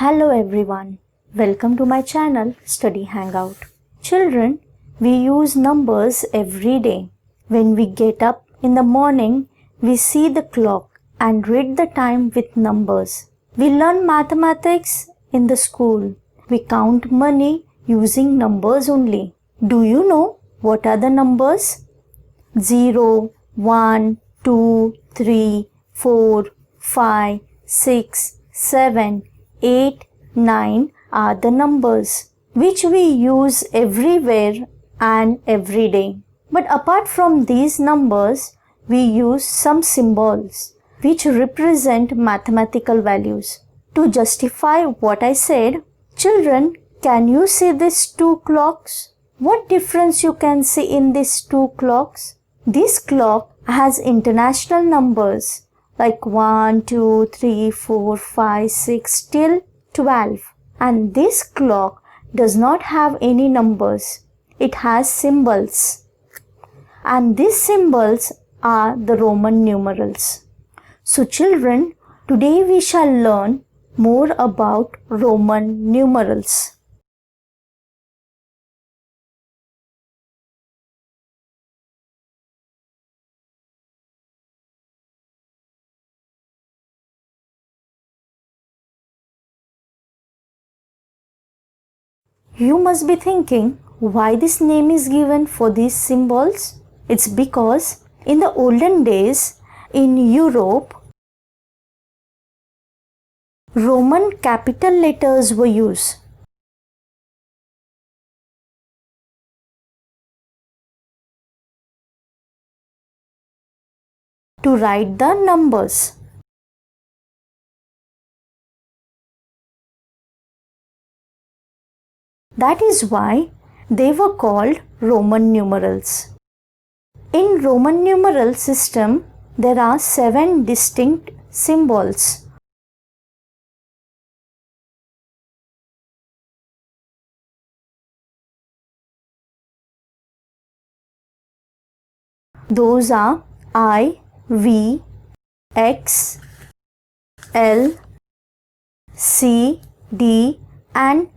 Hello everyone, welcome to my channel Study Hangout. Children, we use numbers every day. When we get up in the morning, we see the clock and read the time with numbers. We learn mathematics in the school. We count money using numbers only. Do you know what are the numbers? 0, 1, 2, 3, 4, 5, 6, 7, 8, 9 are the numbers which we use everywhere and every day. But apart from these numbers, we use some symbols which represent mathematical values. To justify what I said, children, can you see these two clocks? What difference you can see in these two clocks? This clock has international numbers like 1, 2, 3, 4, 5, 6 till 12. And this clock does not have any numbers. It has symbols. And these symbols are the Roman numerals. So children, today we shall learn more about Roman numerals. You must be thinking why this name is given for these symbols. It's because in the olden days in Europe, Roman capital letters were used. To write the numbers. That is why they were called Roman numerals. In Roman numeral system, there are 7 distinct symbols. Those are I, V, X, L, C, D and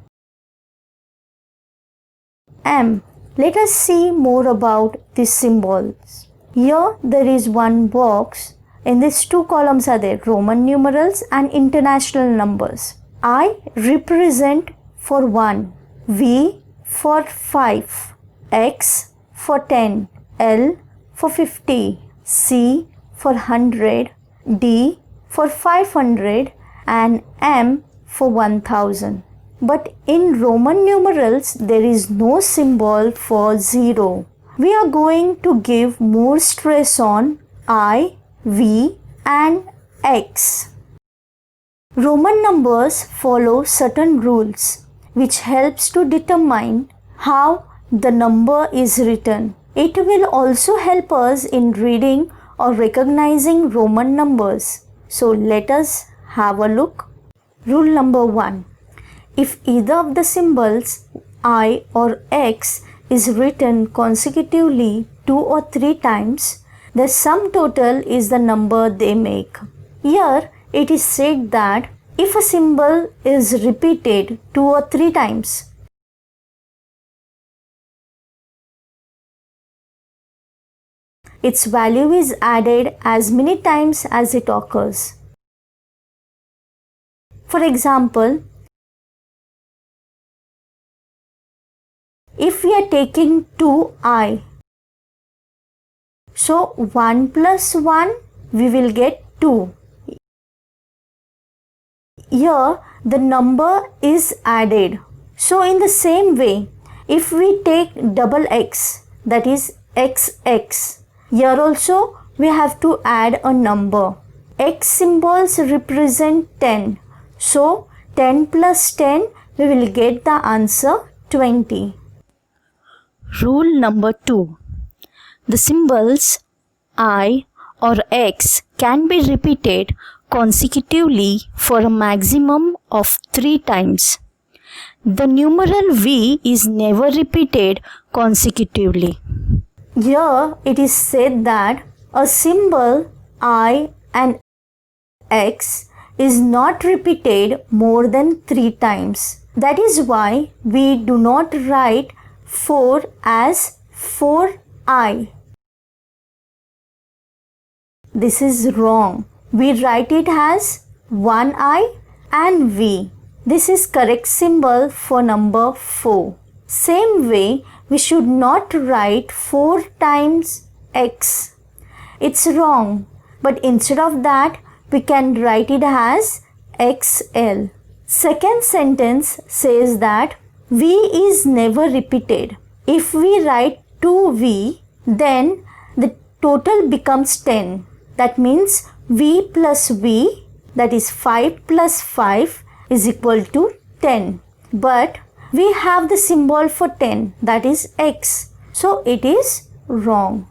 M. Let us see more about these symbols. Here there is one box. In these two columns are there Roman numerals and international numbers. I represent for 1, V for 5, X for 10, L for 50, C for 100, D for 500 and M for 1000. But in Roman numerals, there is no symbol for 0. We are going to give more stress on I, V and X. Roman numbers follow certain rules which helps to determine how the number is written. It will also help us in reading or recognizing Roman numbers. So let us have a look. Rule number 1. If either of the symbols I or X is written consecutively 2 or 3 times, the sum total is the number they make. Here it is said that if a symbol is repeated 2 or 3 times, its value is added as many times as it occurs. For example, if we are taking 2i, so 1 plus 1 we will get 2. Here the number is added. So in the same way, if we take double x, that is xx, here also we have to add a number. X symbols represent 10. So 10 plus 10 we will get the answer 20. Rule number 2. The symbols I or X can be repeated consecutively for a maximum of 3 times. The numeral V is never repeated consecutively. Here it is said that a symbol I and X is not repeated more than 3 times. That is why we do not write 4 as 4i. This is wrong. We write it as 1i and v. This is correct symbol for number 4. Same way, we should not write 4 times x. It's wrong, but instead of that, we can write it as xl. Second sentence says that v is never repeated. If we write 2v, then the total becomes 10. That means v plus v, that is 5 plus 5 is equal to 10. But we have the symbol for 10, that is x. So it is wrong.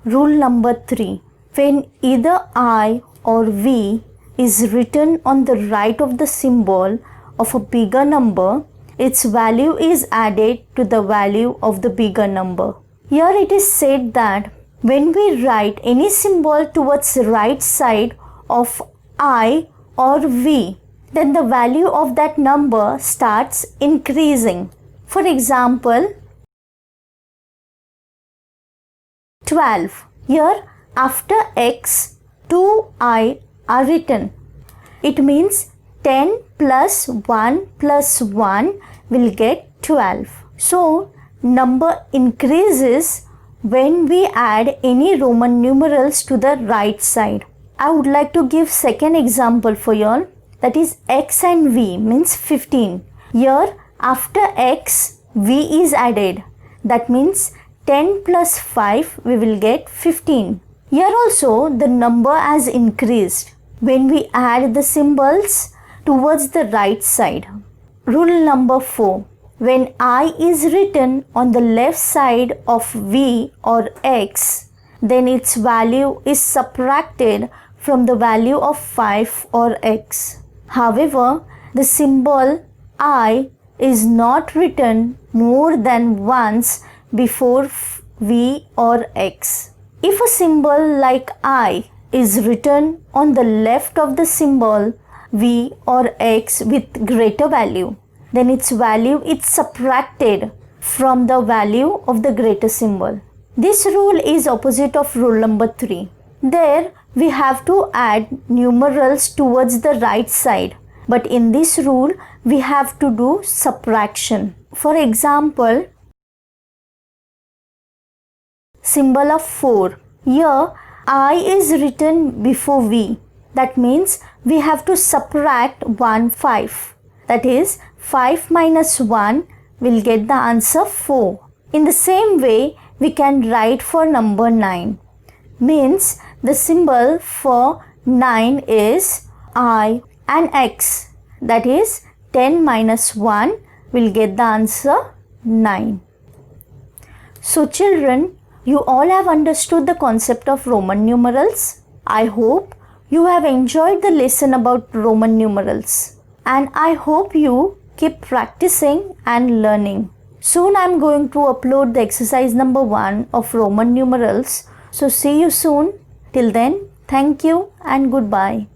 Rule number 3. When either I or v is written on the right of the symbol of a bigger number, its value is added to the value of the bigger number. Here it is said that when we write any symbol towards the right side of I or v, then the value of that number starts increasing. For example, 12. Here after x, 2i are written. It means 10 plus 1 plus 1 will get 12. So number increases when we add any Roman numerals to the right side. I would like to give second example for you all. That is x and v means 15. Here after x, v is added. That means 10 plus 5 we will get 15. Here also the number has increased when we add the symbols towards the right side. Rule number 4. When I is written on the left side of v or x, then its value is subtracted from the value of 5 or x. However, the symbol I is not written more than once before v or x. If a symbol like I is written on the left of the symbol v or x with greater value, then its value is subtracted from the value of the greater symbol. This rule is opposite of rule number 3. There we have to add numerals towards the right side, but in this rule we have to do subtraction. For example, symbol of 4. Here I is written before v. That means we have to subtract 1 5. That is 5 minus 1 will get the answer 4. In the same way, we can write for number 9. Means the symbol for 9 is I and x. That is 10 minus 1 will get the answer 9. So children, you all have understood the concept of Roman numerals. I hope you have enjoyed the lesson about Roman numerals. And I hope you keep practicing and learning. Soon I am going to upload the exercise number 1 of Roman numerals. So see you soon. Till then, thank you and goodbye.